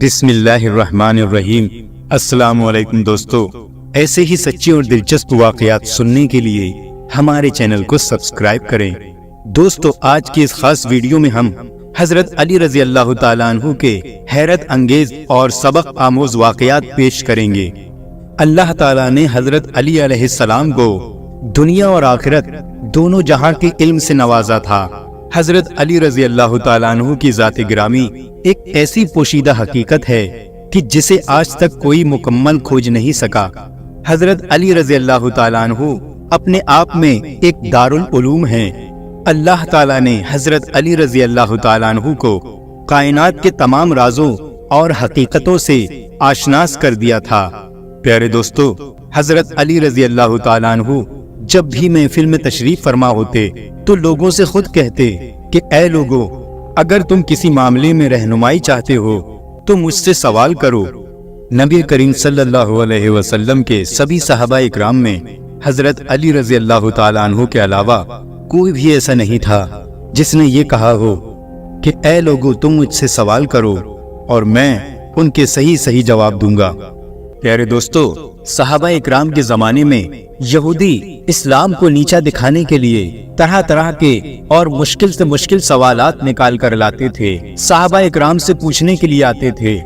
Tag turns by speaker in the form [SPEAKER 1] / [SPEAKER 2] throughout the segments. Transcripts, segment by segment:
[SPEAKER 1] بسم اللہ الرحمن الرحیم۔ السلام علیکم دوستو، ایسے ہی سچی اور دلچسپ واقعات سننے کے لیے ہمارے چینل کو سبسکرائب کریں۔ دوستو، آج کی اس خاص ویڈیو میں ہم حضرت علی رضی اللہ تعالیٰ عنہ کے حیرت انگیز اور سبق آموز واقعات پیش کریں گے۔ اللہ تعالیٰ نے حضرت علی علیہ السلام کو دنیا اور آخرت دونوں جہاں کے علم سے نوازا تھا۔ حضرت علی رضی اللہ تعالیٰ عنہ کی ذات گرامی ایک ایسی پوشیدہ حقیقت ہے کہ جسے آج تک کوئی مکمل کھوج نہیں سکا۔ حضرت علی رضی اللہ تعالیٰ عنہ اپنے آپ میں ایک دارالعلوم ہیں۔ اللہ تعالیٰ نے حضرت علی رضی اللہ تعالیٰ عنہ کو کائنات کے تمام رازوں اور حقیقتوں سے آشناس کر دیا تھا۔ پیارے دوستو، حضرت علی رضی اللہ تعالیٰ عنہ جب بھی محفل میں تشریف فرما ہوتے تو لوگوں سے خود کہتے کہ اے لوگو، اگر تم کسی معاملے میں رہنمائی چاہتے ہو تو مجھ سے سوال کرو۔ نبی کریم صلی اللہ علیہ وسلم کے سبھی صحابہ اکرام میں حضرت علی رضی اللہ تعالیٰ عنہ کے علاوہ کوئی بھی ایسا نہیں تھا جس نے یہ کہا ہو کہ اے لوگو، تم مجھ سے سوال کرو اور میں ان کے صحیح جواب دوں گا۔ پیارے دوستو، صحابہ اکرام کے زمانے میں یہودی اسلام کو نیچا دکھانے کے لیے طرح طرح کے اور مشکل سے مشکل سوالات نکال کر لاتے تھے۔ صحابہ اکرام سے پوچھنے کے لیے آتے تھے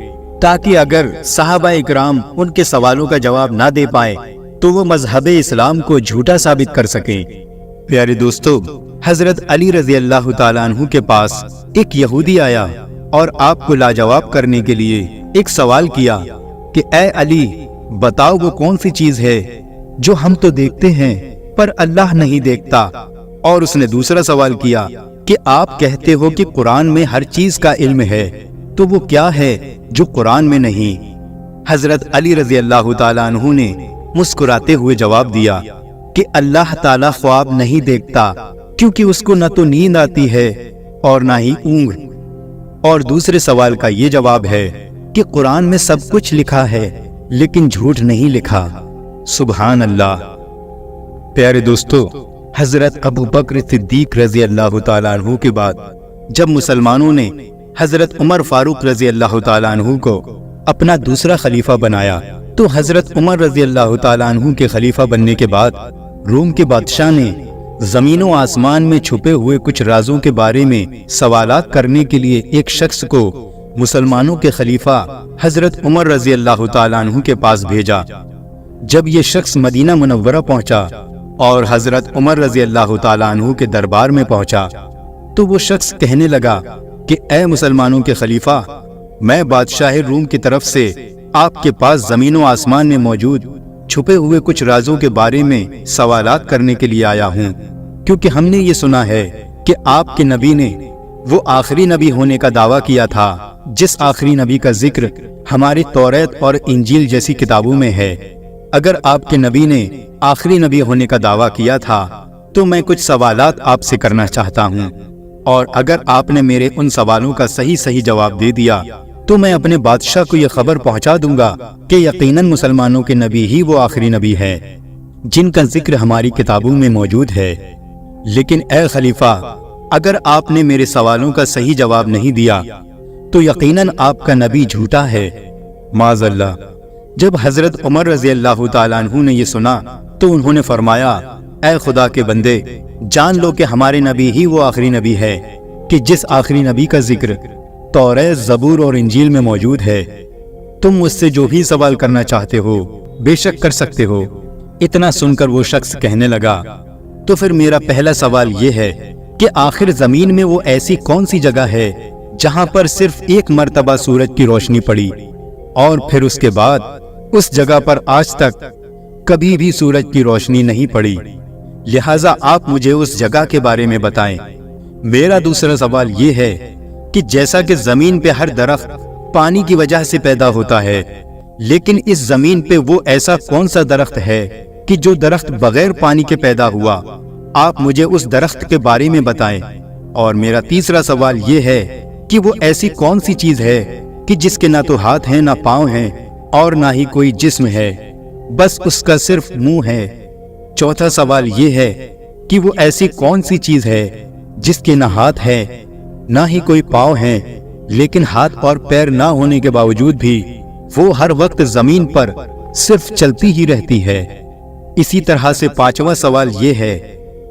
[SPEAKER 1] تاکہ اگر صحابہ اکرام ان کے سوالوں کا جواب نہ دے پائے تو وہ مذہب اسلام کو جھوٹا ثابت کر سکیں۔ پیارے دوستو، حضرت علی رضی اللہ تعالیٰ عنہ کے پاس ایک یہودی آیا اور آپ کو لاجواب کرنے کے لیے ایک سوال کیا کہ اے علی، بتاؤ وہ کون سی چیز ہے جو ہم تو دیکھتے ہیں پر اللہ نہیں دیکھتا۔ اور اس نے دوسرا سوال کیا کہ آپ کہتے ہو کہ قرآن میں ہر چیز کا علم ہے، تو وہ کیا ہے جو قرآن میں نہیں؟ حضرت علی رضی اللہ تعالیٰ عنہ نے مسکراتے ہوئے جواب دیا کہ اللہ تعالیٰ خواب نہیں دیکھتا، کیونکہ اس کو نہ تو نیند آتی ہے اور نہ ہی اونگ۔ اور دوسرے سوال کا یہ جواب ہے کہ قرآن میں سب کچھ لکھا ہے لیکن جھوٹ نہیں لکھا۔ سبحان اللہ۔ پیارے دوستو، حضرت ابو بکر صدیق رضی اللہ تعالیٰ عنہ کے بعد جب مسلمانوں نے حضرت عمر فاروق رضی اللہ تعالیٰ عنہ کو اپنا دوسرا خلیفہ بنایا تو حضرت عمر رضی اللہ تعالیٰ عنہ کے خلیفہ بننے کے بعد روم کے بادشاہ نے زمین و آسمان میں چھپے ہوئے کچھ رازوں کے بارے میں سوالات کرنے کے لیے ایک شخص کو مسلمانوں کے خلیفہ حضرت عمر رضی اللہ تعالیٰ عنہ کے پاس بھیجا۔ جب یہ شخص مدینہ منورہ پہنچا اور حضرت عمر رضی اللہ تعالیٰ عنہ کے دربار میں پہنچا تو وہ شخص کہنے لگا کہ اے مسلمانوں کے خلیفہ، میں بادشاہ روم کی طرف سے آپ کے پاس زمین و آسمان میں موجود چھپے ہوئے کچھ رازوں کے بارے میں سوالات کرنے کے لیے آیا ہوں، کیونکہ ہم نے یہ سنا ہے کہ آپ کے نبی نے وہ آخری نبی ہونے کا دعویٰ کیا تھا جس آخری نبی کا ذکر ہماری توریت اور انجیل جیسی کتابوں میں ہے۔ اگر آپ کے نبی نے آخری نبی ہونے کا دعویٰ کیا تھا تو میں کچھ سوالات آپ سے کرنا چاہتا ہوں، اور اگر آپ نے میرے ان سوالوں کا صحیح جواب دے دیا تو میں اپنے بادشاہ کو یہ خبر پہنچا دوں گا کہ یقیناً مسلمانوں کے نبی ہی وہ آخری نبی ہے جن کا ذکر ہماری کتابوں میں موجود ہے۔ لیکن اے خلیفہ، اگر آپ نے میرے سوالوں کا صحیح جواب نہیں دیا تو یقیناً آپ کا نبی جھوٹا ہے۔ معاذ اللہ۔ جب حضرت عمر رضی اللہ تعالیٰ عنہ نے یہ سنا تو انہوں نے فرمایا، اے خدا کے بندے، جان لو کہ ہمارے نبی ہی وہ آخری نبی ہے کہ جس آخری نبی کا ذکر توریت، زبور اور انجیل میں موجود ہے۔ تم مجھ سے جو بھی سوال کرنا چاہتے ہو بے شک کر سکتے ہو۔ اتنا سن کر وہ شخص کہنے لگا، تو پھر میرا پہلا سوال یہ ہے کہ آخر زمین میں وہ ایسی کون سی جگہ ہے جہاں پر صرف ایک مرتبہ سورج کی روشنی پڑی اور پھر اس کے بعد اس جگہ پر آج تک کبھی بھی سورج کی روشنی نہیں پڑی؟ لہٰذا آپ مجھے اس جگہ کے بارے میں بتائیں۔ میرا دوسرا سوال یہ ہے کہ جیسا کہ زمین پہ ہر درخت پانی کی وجہ سے پیدا ہوتا ہے، لیکن اس زمین پہ وہ ایسا کون سا درخت ہے کہ جو درخت بغیر پانی کے پیدا ہوا؟ آپ مجھے اس درخت کے بارے میں بتائیں۔ اور میرا تیسرا سوال یہ ہے کہ وہ ایسی کون سی چیز ہے کہ جس کے نہ تو ہاتھ ہیں نہ پاؤں ہیں اور نہ ہی کوئی جسم ہے، بس اس کا صرف منہ ہے؟ چوتھا سوال یہ ہے کہ وہ ایسی کون سی چیز ہے جس کے نہ ہاتھ ہے نہ ہی کوئی پاؤں ہیں لیکن ہاتھ اور پیر نہ ہونے کے باوجود بھی وہ ہر وقت زمین پر صرف چلتی ہی رہتی ہے۔ اسی طرح سے پانچواں سوال یہ ہے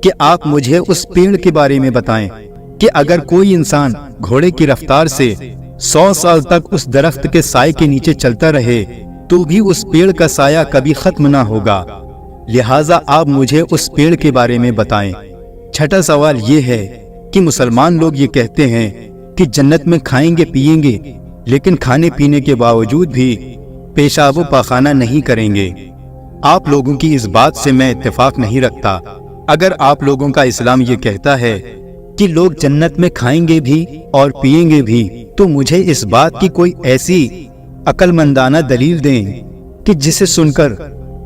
[SPEAKER 1] کہ آپ مجھے اس پیڑ کے بارے میں بتائیں کہ اگر کوئی انسان گھوڑے کی رفتار سے 100 سال تک اس درخت کے سائے کے نیچے چلتا رہے تو بھی اس پیڑ کا سایہ کبھی ختم نہ ہوگا، لہٰذا آپ مجھے اس پیڑ کے بارے میں بتائیں۔ چھٹا سوال یہ ہے کہ مسلمان لوگ یہ کہتے ہیں کہ جنت میں کھائیں گے پیئیں گے، لیکن کھانے پینے کے باوجود بھی پیشاب و پاخانہ نہیں کریں گے۔ آپ لوگوں کی اس بات سے میں اتفاق نہیں رکھتا۔ اگر آپ لوگوں کا اسلام یہ کہتا ہے کہ لوگ جنت میں کھائیں گے بھی اور پیئیں گے بھی، تو مجھے اس بات کی کوئی ایسی عقل مندانہ دلیل دیں کہ جسے سن کر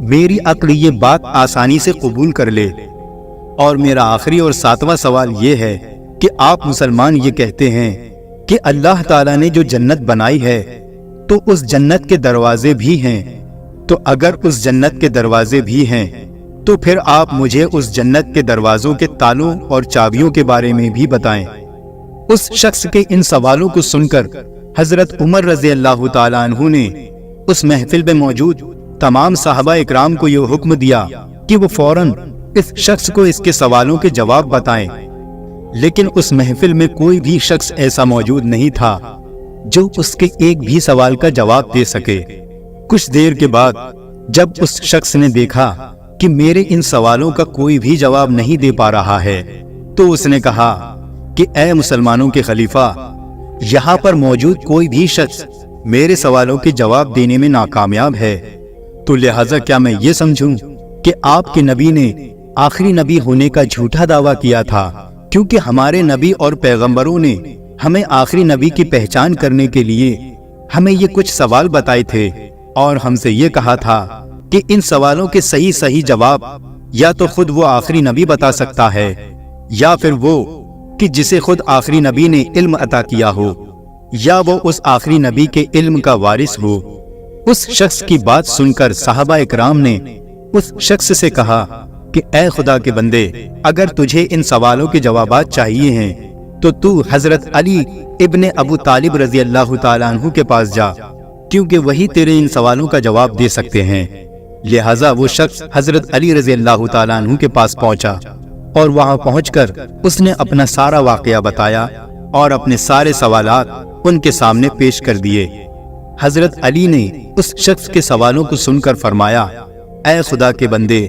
[SPEAKER 1] میری عقل یہ بات آسانی سے قبول کر لے۔ اور میرا آخری اور ساتواں سوال یہ ہے کہ آپ مسلمان یہ کہتے ہیں کہ اللہ تعالیٰ نے جو جنت بنائی ہے تو اس جنت کے دروازے بھی ہیں، تو اگر اس جنت کے دروازے بھی ہیں تو پھر آپ مجھے اس جنت کے دروازوں کے تالوں اور چابیوں کے بارے میں بھی بتائیں۔ اس شخص کے ان سوالوں کو سن کر حضرت عمر رضی اللہ تعالیٰ عنہ نے اس محفل میں موجود تمام صحابہ اکرام کو یہ حکم دیا کہ وہ فوراً اس شخص کو اس کے سوالوں کے جواب بتائیں، لیکن اس محفل میں کوئی بھی شخص ایسا موجود نہیں تھا جو اس کے ایک بھی سوال کا جواب دے سکے۔ کچھ دیر کے بعد جب اس شخص نے دیکھا کہ میرے ان سوالوں کا کوئی بھی جواب نہیں دے پا رہا ہے تو اس نے کہا کہ اے مسلمانوں کے خلیفہ، یہاں پر موجود کوئی بھی شخص میرے سوالوں کے جواب دینے میں ناکامیاب ہے، تو لہٰذا کیا میں یہ سمجھوں کہ آپ کے نبی نے آخری نبی ہونے کا جھوٹا دعویٰ کیا تھا، کیونکہ ہمارے نبی اور پیغمبروں نے ہمیں آخری نبی کی پہچان کرنے کے لیے ہمیں یہ کچھ سوال بتائے تھے اور ہم سے یہ کہا تھا کہ ان سوالوں کے صحیح جواب یا تو خود وہ آخری نبی بتا سکتا ہے یا پھر وہ کہ جسے خود آخری نبی نے علم عطا کیا ہو، یا وہ اس آخری نبی کے علم کا وارث ہو۔ اس شخص کی بات سن کر صحابہ اکرام نے اس شخص سے کہا کہ اے خدا کے بندے، اگر تجھے ان سوالوں کے جوابات چاہیے ہیں تو حضرت علی ابن ابو طالب رضی اللہ تعالیٰ عنہ کے پاس جا، کیونکہ وہی تیرے ان سوالوں کا جواب دے سکتے ہیں۔ لہٰذا وہ شخص حضرت علی رضی اللہ تعالیٰ عنہ کے پاس پہنچا اور وہاں پہنچ کر اس نے اپنا سارا واقعہ بتایا اور اپنے سارے سوالات ان کے سامنے پیش کر دیے۔ حضرت علی نے اس شخص کے سوالوں کو سن کر فرمایا، اے خدا کے بندے،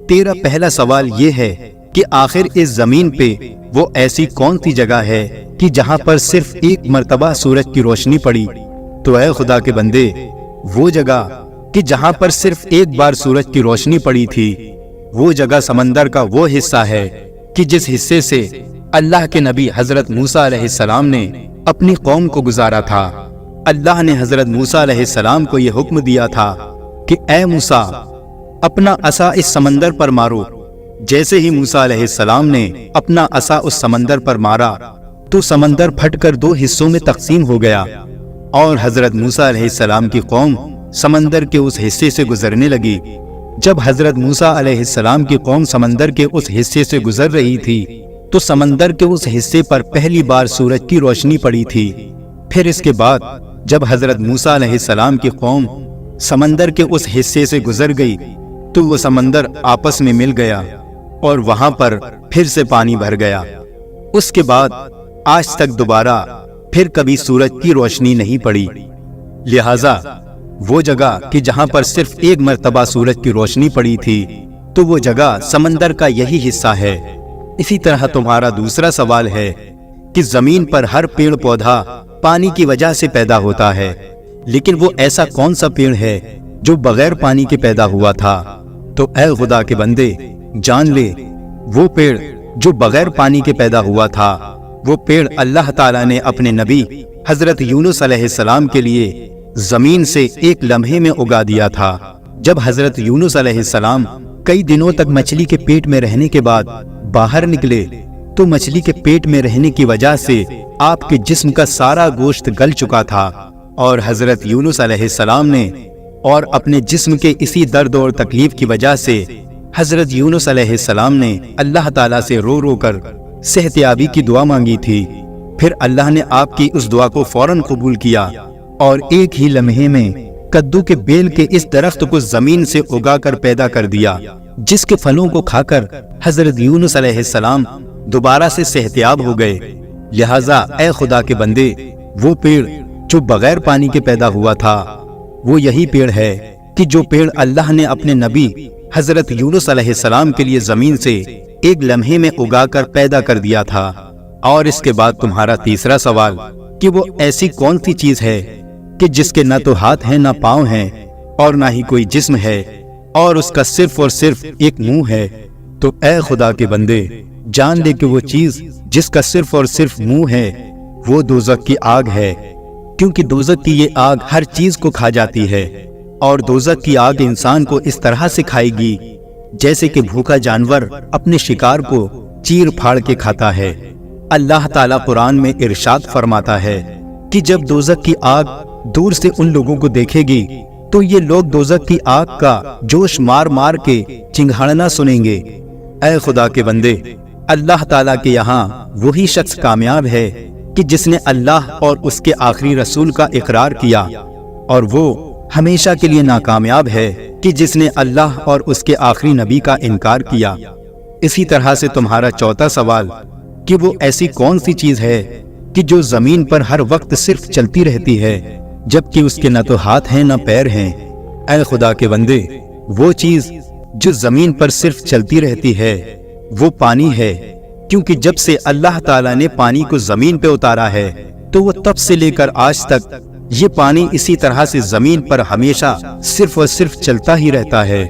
[SPEAKER 1] تیرا پہلا سوال یہ ہے کہ آخر اس زمین پہ وہ ایسی کون سی جگہ ہے کہ جہاں پر صرف ایک مرتبہ سورج کی روشنی پڑی؟ تو اے خدا کے بندے، وہ جگہ کہ جہاں پر صرف ایک بار سورج کی روشنی پڑی تھی، وہ جگہ سمندر کا وہ حصہ ہے کہ جس حصے سے اللہ کے نبی حضرت موسیٰ علیہ السلام نے اپنی قوم کو گزارا تھا۔ اللہ نے حضرت موسیٰ علیہ السلام کو یہ حکم دیا تھا کہ اے موسیٰ، اپنا عصا اس سمندر پر مارو۔ جیسے ہی موسیٰ علیہ السلام نے اپنا عصا اس سمندر پر مارا تو سمندر پھٹ کر دو حصوں میں تقسیم ہو گیا اور حضرت موسیٰ علیہ السلام کی قوم سمندر کے اس حصے سے گزرنے لگی۔ جب حضرت موسیٰ علیہ السلام کی قوم سمندر کے اس حصے سے گزر رہی تھی تو سمندر کے اس حصے پر پہلی بار سورج کی روشنی پڑی تھی۔ پھر اس کے بعد جب حضرت موسیٰ علیہ السلام کی قوم سمندر کے اس حصے سے گزر گئی تو وہ سمندر آپس میں مل گیا اور وہاں پر پھر سے پانی بھر گیا۔ اس کے بعد آج تک دوبارہ پھر کبھی سورج کی روشنی نہیں پڑی۔ لہٰذا وہ جگہ کہ جہاں پر صرف ایک مرتبہ سورج کی روشنی پڑی تھی تو وہ جگہ سمندر کا یہی حصہ ہے۔ اسی طرح تمہارا دوسرا سوال ہے کہ زمین پر ہر پیڑ پودا پانی کی وجہ سے پیدا ہوتا ہے، لیکن وہ ایسا کون سا پیڑ ہے جو بغیر پانی کے پیدا ہوا تھا؟ تو اے خدا کے بندے، جان لے، وہ پیڑ جو بغیر پانی کے پیدا ہوا تھا، وہ پیڑ اللہ تعالیٰ نے اپنے نبی حضرت یونس علیہ السلام کے لیے زمین سے ایک لمحے میں اگا دیا تھا۔ جب حضرت یونس علیہ السلام کئی دنوں تک مچھلی کے پیٹ میں رہنے کے بعد باہر نکلے تو مچھلی کے پیٹ میں رہنے کی وجہ سے آپ کے جسم کا سارا گوشت گل چکا تھا، اور حضرت یونس علیہ السلام نے اور اپنے جسم کے اسی درد اور تکلیف کی وجہ سے حضرت یونس علیہ السلام نے اللہ تعالیٰ سے رو رو کر صحت یابی کی دعا مانگی تھی۔ پھر اللہ نے آپ کی اس دعا کو فوراً قبول کیا اور ایک ہی لمحے میں کدو کے بیل کے اس درخت کو زمین سے اگا کر پیدا کر دیا، جس کے پھلوں کو کھا کر حضرت یونس علیہ السلام دوبارہ سے صحتیاب ہو گئے۔ لہٰذا اے خدا کے بندے، وہ پیڑ جو بغیر پانی کے پیدا ہوا تھا، وہ یہی پیڑ ہے کہ جو پیڑ اللہ نے اپنے نبی حضرت یونس علیہ السلام کے لیے زمین سے ایک لمحے میں اگا کر پیدا کر دیا تھا۔ اور اس کے بعد تمہارا تیسرا سوال کہ وہ ایسی کون سی چیز ہے کہ جس کے نہ تو ہاتھ ہیں نہ پاؤں ہیں اور نہ ہی کوئی جسم ہے اور اس کا صرف اور صرف ایک منہ ہے، تو اے خدا کے بندے جان لے کہ وہ چیز جس کا صرف اور صرف منہ ہے وہ دوزخ کی آگ ہے، کیونکہ دوزخ کی یہ آگ ہر چیز کو کھا جاتی ہے، اور دوزخ کی آگ انسان کو اس طرح سے کھائے گی جیسے کہ بھوکا جانور اپنے شکار کو چیر پھاڑ کے کھاتا ہے۔ اللہ تعالیٰ قرآن میں ارشاد فرماتا ہے کہ جب دوزخ کی آگ دور سے ان لوگوں کو دیکھے گی تو یہ لوگ دوزخ کی آگ کا جوش مار مار کے چنگھاڑنا سنیں گے۔ اے خدا کے بندے، اللہ تعالیٰ کے یہاں وہی شخص کامیاب ہے کہ جس نے اللہ اور اس کے آخری رسول کا اقرار کیا، اور وہ ہمیشہ کے لیے ناکامیاب ہے کہ جس نے اللہ اور اس کے آخری نبی کا انکار کیا۔ اسی طرح سے تمہارا چوتھا سوال کہ وہ ایسی کون سی چیز ہے کہ جو زمین پر ہر وقت صرف چلتی رہتی ہے جبکہ اس کے نہ تو ہاتھ ہیں نہ پیر ہیں۔ اے خدا کے بندے، وہ چیز جو زمین پر صرف چلتی رہتی ہے وہ پانی ہے، کیونکہ جب سے اللہ تعالیٰ نے پانی کو زمین پہ اتارا ہے تو وہ تب سے لے کر آج تک یہ پانی اسی طرح سے زمین پر ہمیشہ صرف اور صرف چلتا ہی رہتا ہے۔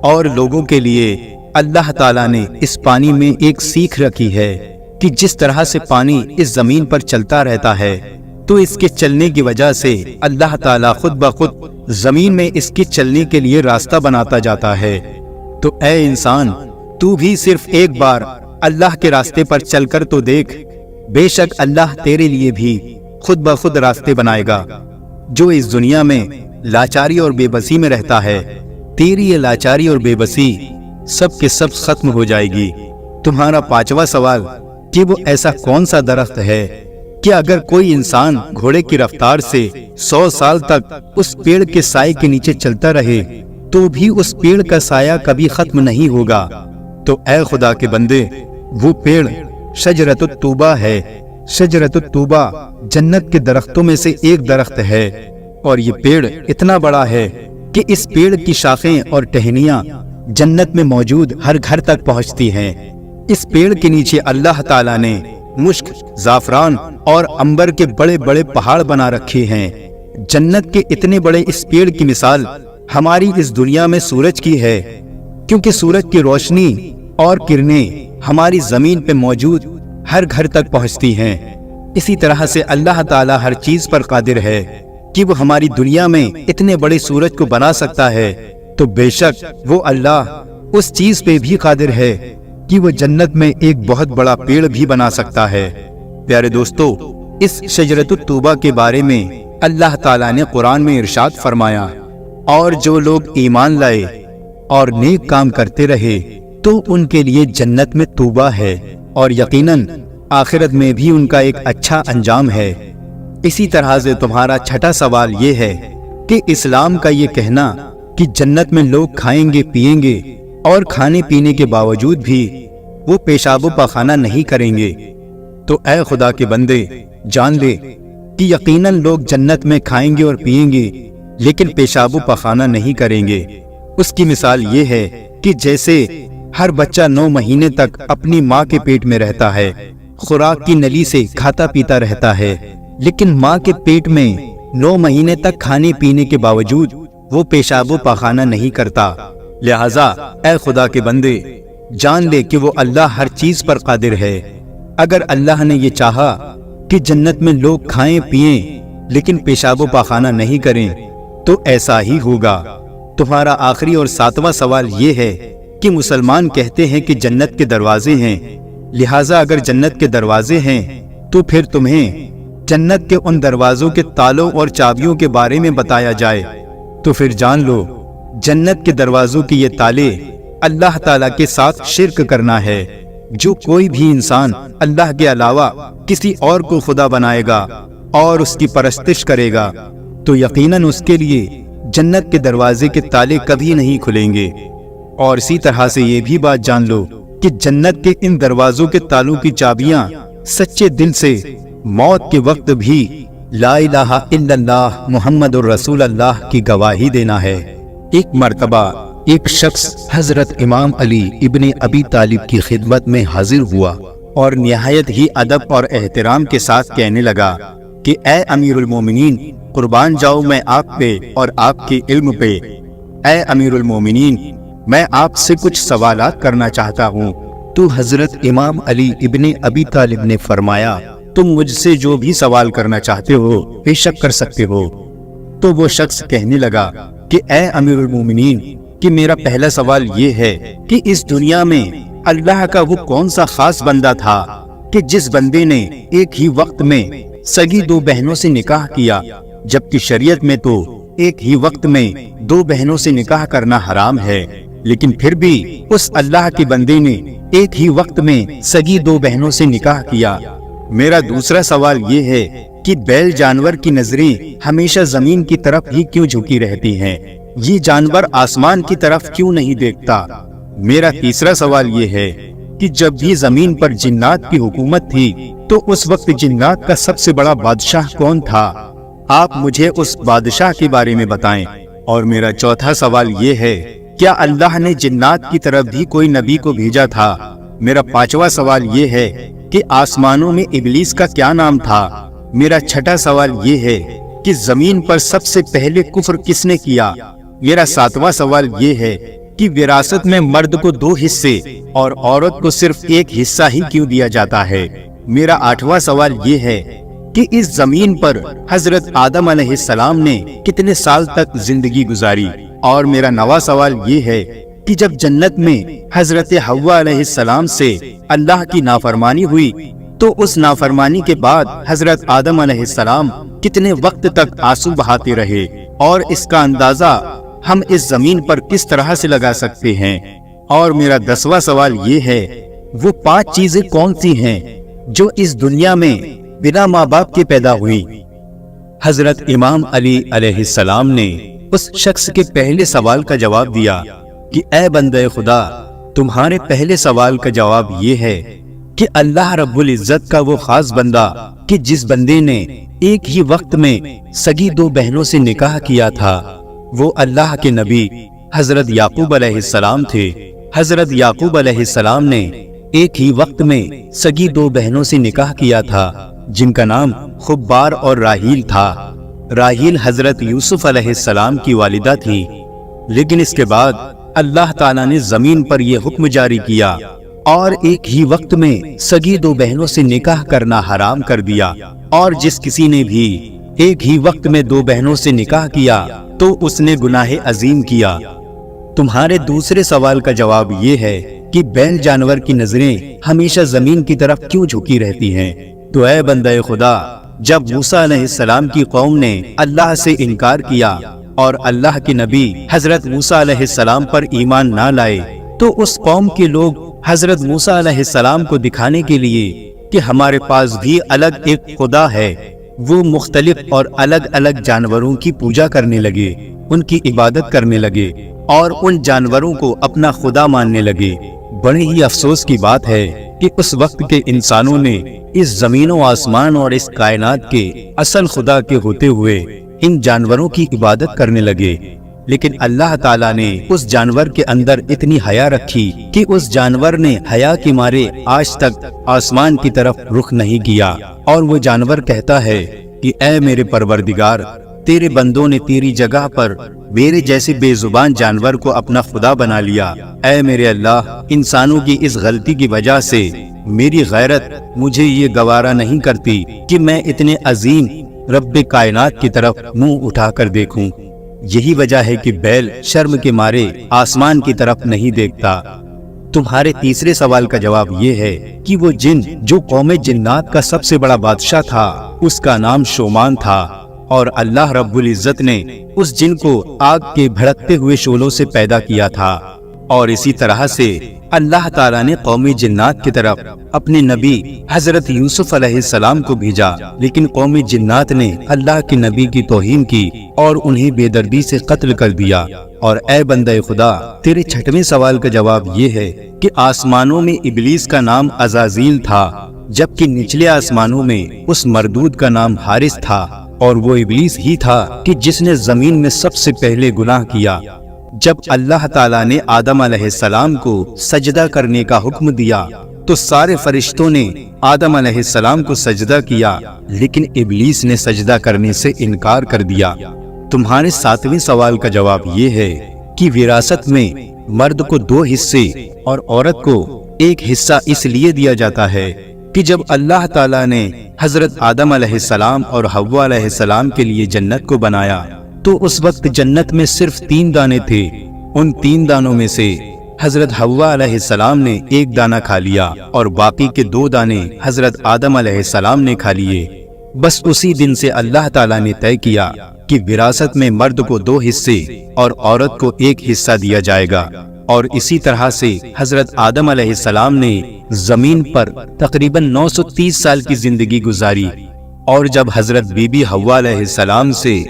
[SPEAKER 1] اور لوگوں کے لیے اللہ تعالیٰ نے اس پانی میں ایک سیکھ رکھی ہے کہ جس طرح سے پانی اس زمین پر چلتا رہتا ہے تو اس کے چلنے کی وجہ سے اللہ تعالیٰ خود بخود زمین میں اس کے چلنے کے لیے راستہ بناتا جاتا ہے۔ تو اے انسان، تو بھی صرف ایک بار اللہ کے راستے پر چل کر تو دیکھ، بے شک اللہ تیرے لیے بھی خود بخود راستے بنائے گا۔ جو اس دنیا میں لاچاری اور بے بسی میں رہتا ہے، تیری یہ لاچاری اور بے بسی سب کے سب ختم ہو جائے گی۔ تمہارا پانچواں سوال کہ وہ ایسا کون سا درخت ہے کہ اگر کوئی انسان گھوڑے کی رفتار سے 100 سال تک اس پیڑ کے سائے کے نیچے چلتا رہے تو بھی اس پیڑ کا سایہ کبھی ختم نہیں ہوگا۔ تو اے خدا کے بندے، وہ پیڑ شجرۃ الطوبہ ہے۔ شجرۃ الطوبہ جنت کے درختوں میں سے ایک درخت ہے، اور یہ پیڑ اتنا بڑا ہے کہ اس پیڑ کی شاخیں اور ٹہنیاں جنت میں موجود ہر گھر تک پہنچتی ہیں۔ اس پیڑ کے نیچے اللہ تعالیٰ نے مشک، زعفران اور عنبر کے بڑے بڑے پہاڑ بنا رکھے ہیں۔ جنت کے اتنے بڑے اس پیڑ کی مثال ہماری اس دنیا میں سورج کی ہے، کیونکہ سورج کی روشنی اور کرنیں ہماری زمین پہ موجود ہر گھر تک پہنچتی ہیں۔ اسی طرح سے اللہ تعالیٰ ہر چیز پر قادر ہے کہ وہ ہماری دنیا میں اتنے بڑے سورج کو بنا سکتا ہے، تو بے شک وہ اللہ اس چیز پہ بھی قادر ہے کہ وہ جنت میں ایک بہت بڑا پیڑ بھی بنا سکتا ہے۔ پیارے دوستو، اس شجرۃ الطوبہ کے بارے میں اللہ تعالیٰ نے قرآن میں ارشاد فرمایا، اور جو لوگ ایمان لائے اور نیک کام کرتے رہے تو ان کے لیے جنت میں طوبہ ہے، اور یقیناً آخرت میں بھی ان کا ایک اچھا انجام ہے۔ اسی طرح سے تمہارا چھٹا سوال یہ ہے کہ اسلام کا یہ کہنا کہ جنت میں لوگ کھائیں گے پیئیں گے اور کھانے پینے کے باوجود بھی وہ پیشاب و پاخانہ نہیں کریں گے، تو اے خدا کے بندے جان لے کہ یقیناً لوگ جنت میں کھائیں گے اور پیئیں گے لیکن پیشاب و پاخانہ نہیں کریں گے۔ اس کی مثال یہ ہے کہ جیسے ہر بچہ 9 مہینے تک اپنی ماں کے پیٹ میں رہتا ہے، خوراک کی نلی سے کھاتا پیتا رہتا ہے، لیکن ماں کے پیٹ میں 9 مہینے تک کھانے پینے کے باوجود وہ پیشاب و پاخانہ نہیں کرتا۔ لہٰذا اے خدا کے بندے جان لے کہ وہ اللہ ہر چیز پر قادر ہے۔ اگر اللہ نے یہ چاہا کہ جنت میں لوگ کھائیں پیئیں لیکن پیشاب و پاخانہ نہیں کریں تو ایسا ہی ہوگا۔ تمہارا آخری اور 7واں سوال یہ ہے کہ مسلمان کہتے ہیں کہ جنت کے دروازے ہیں، لہٰذا اگر جنت کے دروازے ہیں تو پھر تمہیں جنت کے ان دروازوں کے تالوں اور چابیوں کے بارے میں بتایا جائے تو پھر جان لو جنت کے دروازوں کی یہ تالے اللہ تعالیٰ کے ساتھ شرک کرنا ہے۔ جو کوئی بھی انسان اللہ کے علاوہ کسی اور کو خدا بنائے گا اور اس کی پرستش کرے گا تو یقیناً اس کے لیے جنت کے دروازے کے تالے کبھی نہیں کھلیں گے۔ اور اسی طرح سے یہ بھی بات جان لو کہ جنت کے ان دروازوں کے تالوں کی چابیاں سچے دل سے موت کے وقت بھی لا الہ الا اللہ محمد الرسول اللہ کی گواہی دینا ہے۔ ایک مرتبہ ایک شخص حضرت امام علی ابن ابی طالب کی خدمت میں حاضر ہوا اور نہایت ہی ادب اور احترام کے ساتھ کہنے لگا کہ اے امیر المومنین، قربان جاؤ میں آپ پہ اور آپ کے علم پہ۔ اے امیر المومنین، میں آپ سے کچھ سوالات کرنا چاہتا ہوں۔ تو حضرت امام علی ابن ابی طالب نے فرمایا تم مجھ سے جو بھی سوال کرنا چاہتے ہو بے شک کر سکتے ہو۔ تو وہ شخص کہنے لگا کہ اے امیر المومنین، کہ میرا پہلا سوال یہ ہے کہ اس دنیا میں اللہ کا وہ کون سا خاص بندہ تھا کہ جس بندے نے ایک ہی وقت میں سگی دو بہنوں سے نکاح کیا، جبکہ شریعت میں تو ایک ہی وقت میں دو بہنوں سے نکاح کرنا حرام ہے، لیکن پھر بھی اس اللہ کے بندے نے ایک ہی وقت میں سگی دو بہنوں سے نکاح کیا۔ میرا دوسرا سوال یہ ہے کہ بیل جانور کی نظریں ہمیشہ زمین کی طرف ہی کیوں جھکی رہتی ہیں؟ یہ جانور آسمان کی طرف کیوں نہیں دیکھتا؟ میرا تیسرا سوال یہ ہے کہ جب بھی زمین پر جنات کی حکومت تھی تو اس وقت جنات کا سب سے بڑا بادشاہ کون تھا؟ آپ مجھے اس بادشاہ کے بارے میں بتائیں۔ اور میرا چوتھا سوال یہ ہے کیا اللہ نے جنات کی طرف بھی کوئی نبی کو بھیجا تھا؟ میرا پانچواں سوال یہ ہے کہ آسمانوں میں ابلیس کا کیا نام تھا؟ میرا چھٹا سوال یہ ہے کہ زمین پر سب سے پہلے کفر کس نے کیا؟ میرا ساتواں سوال یہ ہے کہ وراثت میں مرد کو 2 حصے اور عورت کو صرف 1 حصہ ہی کیوں دیا جاتا ہے؟ میرا 8واں سوال یہ ہے کہ اس زمین پر حضرت آدم علیہ السلام نے کتنے سال تک زندگی گزاری؟ اور میرا 9واں سوال یہ ہے کہ جب جنت میں حضرت حوا علیہ السلام سے اللہ کی نافرمانی ہوئی تو اس نافرمانی کے بعد حضرت آدم علیہ السلام کتنے وقت تک آنسو بہاتے رہے؟ اور اس کا اندازہ ہم اس زمین پر کس طرح سے لگا سکتے ہیں؟ اور میرا 10واں سوال یہ ہے وہ 5 چیزیں کون سی ہیں جو اس دنیا میں بنا ماں باپ کے پیدا ہوئی؟ حضرت امام علی علیہ السلام نے اس شخص کے پہلے سوال کا جواب دیا کہ اے بندے خدا، تمہارے پہلے سوال کا جواب یہ ہے کہ اللہ رب العزت کا وہ خاص بندہ کہ جس بندے نے ایک ہی وقت میں سگی 2 بہنوں سے نکاح کیا تھا، وہ اللہ کے نبی حضرت یعقوب علیہ السلام تھے۔ حضرت یعقوب علیہ السلام نے ایک ہی وقت میں سگی 2 بہنوں سے نکاح کیا تھا جن کا نام خبار اور راہیل تھا۔ راہیل حضرت یوسف علیہ السلام کی والدہ تھی، لیکن اس کے بعد اللہ تعالیٰ نے زمین پر یہ حکم جاری کیا اور ایک ہی وقت میں سگی 2 بہنوں سے نکاح کرنا حرام کر دیا، اور جس کسی نے بھی ایک ہی وقت میں 2 بہنوں سے نکاح کیا تو اس نے گناہ عظیم کیا۔ تمہارے دوسرے سوال کا جواب یہ ہے کہ بیل جانور کی نظریں ہمیشہ زمین کی طرف کیوں جھکی رہتی ہیں؟ تو اے بندے خدا، جب موسیٰ علیہ السلام کی قوم نے اللہ سے انکار کیا اور اللہ کے نبی حضرت موسیٰ علیہ السلام پر ایمان نہ لائے تو اس قوم کے لوگ حضرت موسیٰ علیہ السلام کو دکھانے کے لیے کہ ہمارے پاس بھی الگ ایک خدا ہے، وہ مختلف اور الگ الگ جانوروں کی پوجا کرنے لگے، ان کی عبادت کرنے لگے اور ان جانوروں کو اپنا خدا ماننے لگے۔ بڑے ہی افسوس کی بات ہے کہ اس وقت کے انسانوں نے اس زمین و آسمان اور اس کائنات کے اصل خدا کے ہوتے ہوئے ان جانوروں کی عبادت کرنے لگے، لیکن اللہ تعالیٰ نے اس جانور کے اندر اتنی حیا رکھی کہ اس جانور نے حیا کے مارے آج تک آسمان کی طرف رخ نہیں کیا، اور وہ جانور کہتا ہے کہ اے میرے پروردگار، تیرے بندوں نے تیری جگہ پر میرے جیسے بے زبان جانور کو اپنا خدا بنا لیا۔ اے میرے اللہ، انسانوں کی اس غلطی کی وجہ سے میری غیرت مجھے یہ گوارا نہیں کرتی کہ میں اتنے عظیم رب کائنات کی طرف منہ اٹھا کر دیکھوں۔ یہی وجہ ہے کہ بیل شرم کے مارے آسمان کی طرف نہیں دیکھتا۔ تمہارے تیسرے سوال کا جواب یہ ہے کہ وہ جن جو قوم جنات کا سب سے بڑا بادشاہ تھا اس کا نام شومان تھا، اور اللہ رب العزت نے اس جن کو آگ کے بھڑکتے ہوئے شعلوں سے پیدا کیا تھا، اور اسی طرح سے اللہ تعالیٰ نے قوم جنات کی طرف اپنے نبی حضرت یوسف علیہ السلام کو بھیجا، لیکن قوم جنات نے اللہ کے نبی کی توہین کی اور انہیں بے دردی سے قتل کر دیا۔ اور اے بندہ خدا، تیرے چھٹویں سوال کا جواب یہ ہے کہ آسمانوں میں ابلیس کا نام عزازیل تھا، جبکہ نچلے آسمانوں میں اس مردود کا نام حارث تھا، اور وہ ابلیس ہی تھا کہ جس نے زمین میں سب سے پہلے گناہ کیا۔ جب اللہ تعالیٰ نے آدم علیہ السلام کو سجدہ کرنے کا حکم دیا تو سارے فرشتوں نے آدم علیہ السلام کو سجدہ کیا، لیکن ابلیس نے سجدہ کرنے سے انکار کر دیا۔ تمہارے 7ویں سوال کا جواب یہ ہے کہ وراثت میں مرد کو 2 حصے اور عورت کو 1 حصہ اس لیے دیا جاتا ہے کہ جب اللہ تعالیٰ نے حضرت آدم علیہ السلام اور حوا علیہ السلام کے لیے جنت کو بنایا تو اس وقت جنت میں صرف 3 دانے تھے۔ ان 3 دانوں میں سے حضرت حوا علیہ السلام نے 1 دانہ کھا لیا اور باقی کے 2 دانے حضرت آدم علیہ السلام نے کھا لیے۔ بس اسی دن سے اللہ تعالیٰ نے طے کیا کہ وراثت میں مرد کو 2 حصے اور عورت کو 1 حصہ دیا جائے گا، اور اسی طرح سے حضرت آدم علیہ السلام نے زمین پر تقریباً 930 سال کی زندگی گزاری، اور جب حضرت بی بی حوا علیہ السلام سے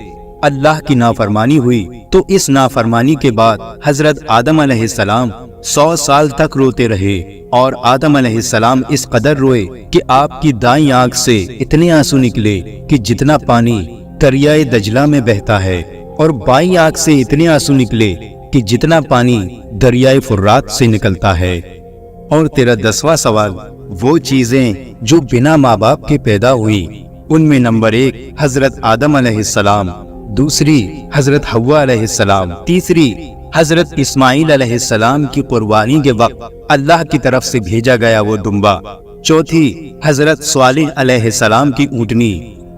[SPEAKER 1] اللہ کی نافرمانی ہوئی تو اس نافرمانی کے بعد حضرت آدم علیہ السلام 100 سال تک روتے رہے، اور آدم علیہ السلام اس قدر روئے کہ آپ کی دائیں آنکھ سے اتنے آنسو نکلے کہ جتنا پانی دریائے دجلہ میں بہتا ہے، اور بائیں آنکھ سے اتنے آنسو نکلے کہ جتنا پانی دریائے فرات سے نکلتا ہے۔ اور تیرا 10واں سوال، وہ چیزیں جو بنا ماں باپ کے پیدا ہوئی، ان میں نمبر 1 حضرت آدم علیہ السلام، دوسری حضرت حوا علیہ السلام، تیسری حضرت اسماعیل علیہ السلام کی قربانی کے وقت اللہ کی طرف سے بھیجا گیا وہ دمبا، چوتھی حضرت صالح علیہ السلام کی اونٹنی،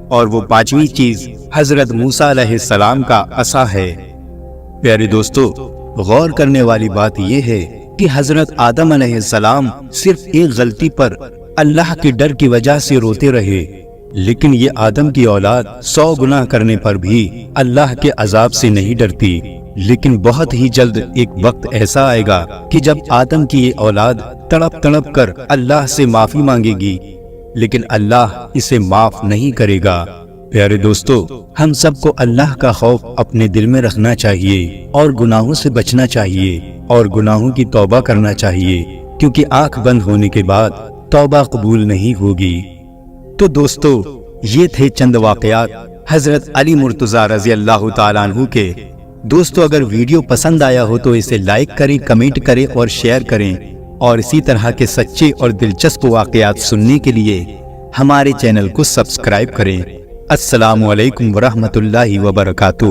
[SPEAKER 1] اور وہ 5ویں چیز حضرت موسیٰ علیہ السلام کا عصا ہے۔ پیارے دوستو، غور کرنے والی بات یہ ہے کہ حضرت آدم علیہ السلام صرف ایک غلطی پر اللہ کے ڈر کی وجہ سے روتے رہے، لیکن یہ آدم کی اولاد 100 گناہ کرنے پر بھی اللہ کے عذاب سے نہیں ڈرتی۔ لیکن بہت ہی جلد ایک وقت ایسا آئے گا کہ جب آدم کی یہ اولاد تڑپ تڑپ کر اللہ سے معافی مانگے گی، لیکن اللہ اسے معاف نہیں کرے گا۔ پیارے دوستو، ہم سب کو اللہ کا خوف اپنے دل میں رکھنا چاہیے اور گناہوں سے بچنا چاہیے اور گناہوں کی توبہ کرنا چاہیے، کیونکہ آنکھ بند ہونے کے بعد توبہ قبول نہیں ہوگی۔ تو دوستو، یہ تھے چند واقعات حضرت علی مرتضیٰ رضی اللہ تعالیٰ عنہ کے۔ دوستو، اگر ویڈیو پسند آیا ہو تو اسے لائک کریں، کمنٹ کریں اور شیئر کریں، اور اسی طرح کے سچے اور دلچسپ واقعات سننے کے لیے ہمارے چینل کو سبسکرائب کریں۔ السلام علیکم ورحمۃ اللہ وبرکاتہ۔